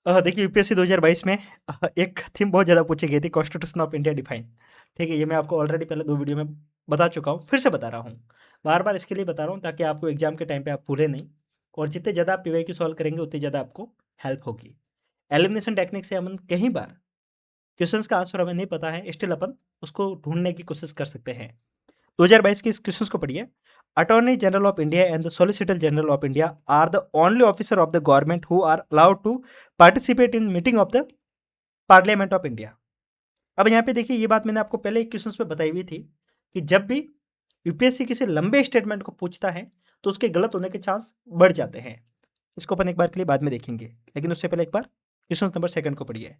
देखिए यूपीएससी 2022 में एक थीम बहुत ज़्यादा पूछी गई थी, कॉन्स्टिट्यूशन ऑफ इंडिया डिफाइन। ठीक है, ये मैं आपको ऑलरेडी पहले 2 वीडियो में बता चुका हूँ, फिर से बता रहा हूँ। बार-बार इसके लिए बता रहा हूँ ताकि आपको एग्ज़ाम के टाइम पे आप भूलें नहीं, और जितने ज़्यादा आप पीवाईक्यू सॉल्व करेंगे उतनी ज़्यादा आपको हेल्प होगी। एलिमिनेशन टेक्निक से अपन कई बार क्वेश्चंस का आंसर हमें नहीं पता है, स्टिल अपन उसको ढूँढने की कोशिश कर सकते हैं। 2022 के इस क्वेश्चंस को पढ़िए। Attorney general of India and the solicitor general of India are the only officer of the government who are allowed to participate in meeting of the parliament of India. अब यहाँ पे देखिए, ये बात मैंने आपको पहले एक क्वेश्चंस पे बताई हुई थी कि जब भी यूपीएससी किसी लंबे स्टेटमेंट को पूछता है तो उसके गलत होने के चांस बढ़ जाते हैं। इसको अपन एक बार के लिए बाद में देखेंगे, लेकिन उससे पहले एक बार क्वेश्चन नंबर सेकंड को पढ़िए।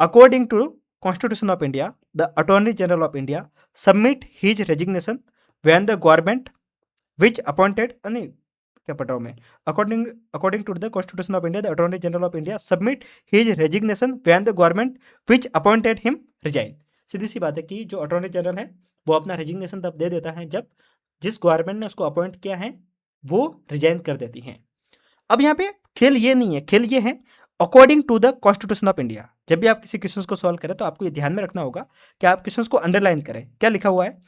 According to constitution of India, the attorney general of India submit his resignation when the government which appointed नहीं, क्या पढ़ रहा हूँ मैं, according according to the constitution of India the attorney general of India submit his resignation when the government which appointed him resign. सीधी सी बात है कि जो अटॉर्नी जनरल है वो अपना रेजिग्नेशन तब दे देता है जब जिस गवर्नमेंट ने उसको अपॉइंट किया है वो रिजाइन कर देती हैं। अब यहाँ पे खेल ये नहीं है, खेल ये है according to the constitution of India. जब भी आप किसी क्वेश्चन को सॉल्व करें तो आपको ये ध्यान में रखना होगा कि आप क्वेश्चन को अंडरलाइन करें। क्या लिखा हुआ है?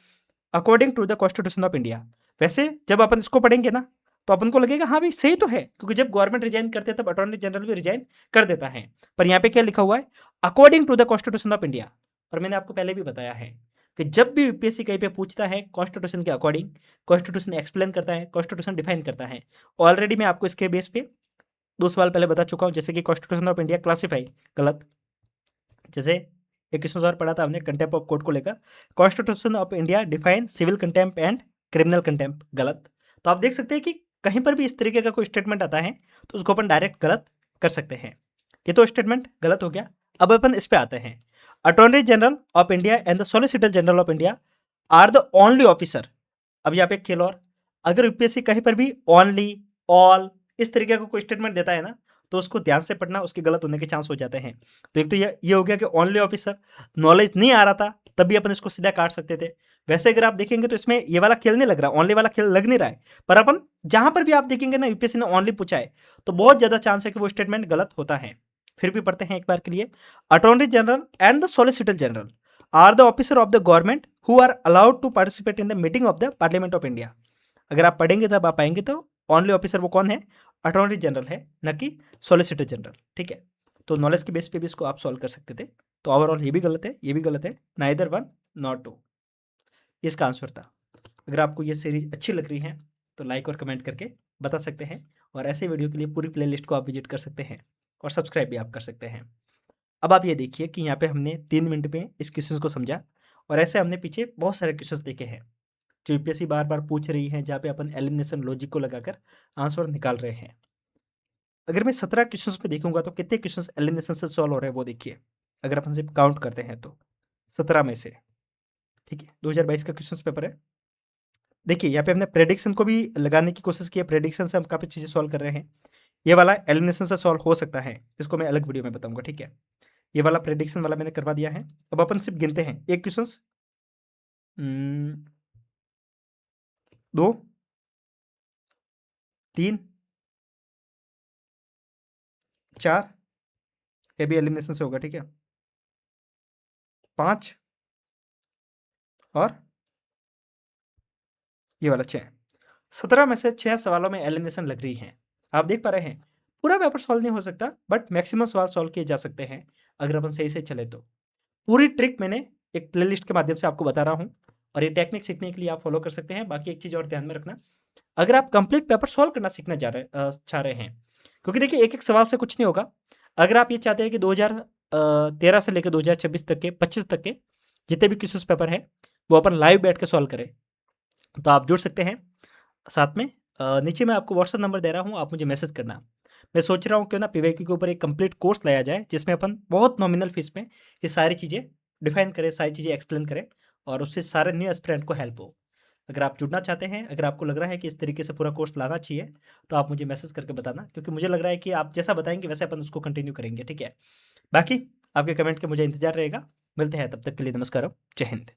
According to the constitution of India. वैसे जब अपन इसको पढ़ेंगे ना तो अपन को लगेगा हाँ भाई सही तो है, क्योंकि जब गवर्नमेंट रिजाइन करते हैं तब अटॉर्नी जनरल भी रिजाइन कर देता है। पर यहाँ पे क्या लिखा हुआ है? According to the constitution of India. और मैंने आपको पहले भी बताया है कि जब भी यूपीएससी कहीं पे पूछता है कॉन्स्टिट्यूशन के अकॉर्डिंग, कॉन्स्टिट्यूशन एक्सप्लेन करता है, कॉन्स्टिट्यूशन डिफाइन करता है। ऑलरेडी मैं आपको इसके बेस पे 2 सवाल पहले बता चुका हूँ, जैसे कि कॉन्स्टिट्यूशन ऑफ इंडिया क्लासिफाई गलत। जैसे एक क्वेश्चन और पढ़ा था हमने कंटेम्प्ट ऑफ कोर्ट को लेकर, constitution of India define civil contempt and criminal contempt गलत। तो आप देख सकते हैं कि कहीं पर भी इस तरीके का कोई स्टेटमेंट आता है तो उसको अपन डायरेक्ट गलत कर सकते हैं। ये तो स्टेटमेंट गलत हो गया। अब अपन इस पे आते हैं। Attorney general of India and the solicitor general of India are the only officer. अब यहाँ पे एक खेल और, अगर यूपीएससी कहीं पर भी ओनली, ऑल इस तरीके का कोई स्टेटमेंट देता है ना तो उसको ध्यान से पढ़ना, उसके गलत होने के चांस हो जाते हैं। तो एक तो ये हो गया कि ओनली ऑफिसर, नॉलेज नहीं आ रहा था तब भी अपन इसको सीधा काट सकते थे। वैसे अगर आप देखेंगे तो इसमें ये वाला खेल नहीं लग रहा, ओनली वाला खेल लग नहीं रहा है। पर अपन जहां पर भी आप देखेंगे ना यूपीएससी ने ओनली पूछा है तो बहुत ज्यादा चांस है कि वो स्टेटमेंट गलत होता है। फिर भी पढ़ते हैं एक बार के लिए। Attorney general and the solicitor general are the officer of the government who are allowed to participate in the meeting of the parliament of India. अगर आप पढ़ेंगे तब आप पाएंगे तो ओनली ऑफिसर वो कौन है? अटॉर्नी जनरल है, न कि सॉलिसिटर जनरल। ठीक है, तो नॉलेज के बेस पे भी इसको आप सॉल्व कर सकते थे। तो ओवरऑल ये भी गलत है, ये भी गलत है, नाइदर वन नॉट टू, इसका आंसर था। अगर आपको ये सीरीज अच्छी लग रही है तो लाइक और कमेंट करके बता सकते हैं, और ऐसे वीडियो के लिए पूरी प्लेलिस्ट को आप विजिट कर सकते हैं और सब्सक्राइब भी आप कर सकते हैं। अब आप ये देखिए कि यहाँ पे हमने 3 मिनट में इस क्वेश्चन को समझा, और ऐसे हमने पीछे बहुत सारे क्वेश्चंस देखे हैं जो यूपीएससी बार बार पूछ रही है, जहाँ पे अपन एलिमिनेशन लॉजिक को लगाकर आंसर निकाल रहे हैं। अगर मैं 17 क्वेश्चंस पे देखूंगा तो कितने क्वेश्चंस एलिमिनेशन से सॉल्व हो रहे हैं वो देखिए। अगर अपन सिर्फ काउंट करते हैं तो 17 में से, ठीक है, 2022 का क्वेश्चंस पेपर है। देखिए यहाँ पे हमने प्रेडिक्शन को भी लगाने की कोशिश की है, प्रेडिक्शन से हम काफ़ी चीज़ें सॉल्व कर रहे हैं। ये वाला एलिमिनेशन से सॉल्व हो सकता है, इसको मैं अलग वीडियो में बताऊंगा, ठीक है। ये वाला प्रेडिक्शन वाला मैंने करवा दिया है। अब अपन सिर्फ गिनते हैं, एक क्वेश्चन, 2, 3, 4, ये भी एलिमिनेशन से होगा, ठीक है, 5 और ये वाला 6। 17 में से 6 सवालों में एलिमिनेशन लग रही है। आप देख पा रहे हैं पूरा पेपर सॉल्व नहीं हो सकता, बट मैक्सिमम सवाल सॉल्व किए जा सकते हैं अगर अपन सही से चले तो। पूरी ट्रिक मैंने एक प्लेलिस्ट के माध्यम से आपको बता रहा हूँ, और ये टेक्निक सीखने के लिए आप फॉलो कर सकते हैं। बाकी एक चीज़ और ध्यान में रखना, अगर आप कंप्लीट पेपर सॉल्व करना सीखना चाह रहे हैं, क्योंकि देखिए एक एक सवाल से कुछ नहीं होगा। अगर आप ये चाहते हैं कि 2013 से लेकर 2026 तक के 25 तक के जितने भी क्वेश्चन पेपर हैं वो अपन लाइव बैठ के सॉल्व करें, तो आप जुड़ सकते हैं साथ में। नीचे मैं आपको व्हाट्सअप नंबर दे रहा हूँ, आप मुझे मैसेज करना। मैं सोच रहा हूँ क्यों ना पीवाईक्यू के ऊपर एक कंप्लीट कोर्स लाया जाए जिसमें अपन बहुत नॉमिनल फीस में ये सारी चीज़ें डिफाइन करें, सारी चीज़ें एक्सप्लेन करें, और उससे सारे न्यू एस्पिरेंट को हेल्प हो। अगर आप जुड़ना चाहते हैं, अगर आपको लग रहा है कि इस तरीके से पूरा कोर्स लाना चाहिए, तो आप मुझे मैसेज करके बताना, क्योंकि मुझे लग रहा है कि आप जैसा बताएंगे वैसे अपन उसको कंटिन्यू करेंगे, ठीक है। बाकी आपके कमेंट का मुझे इंतजार रहेगा। मिलते हैं, तब तक के लिए नमस्कार, जय हिंद।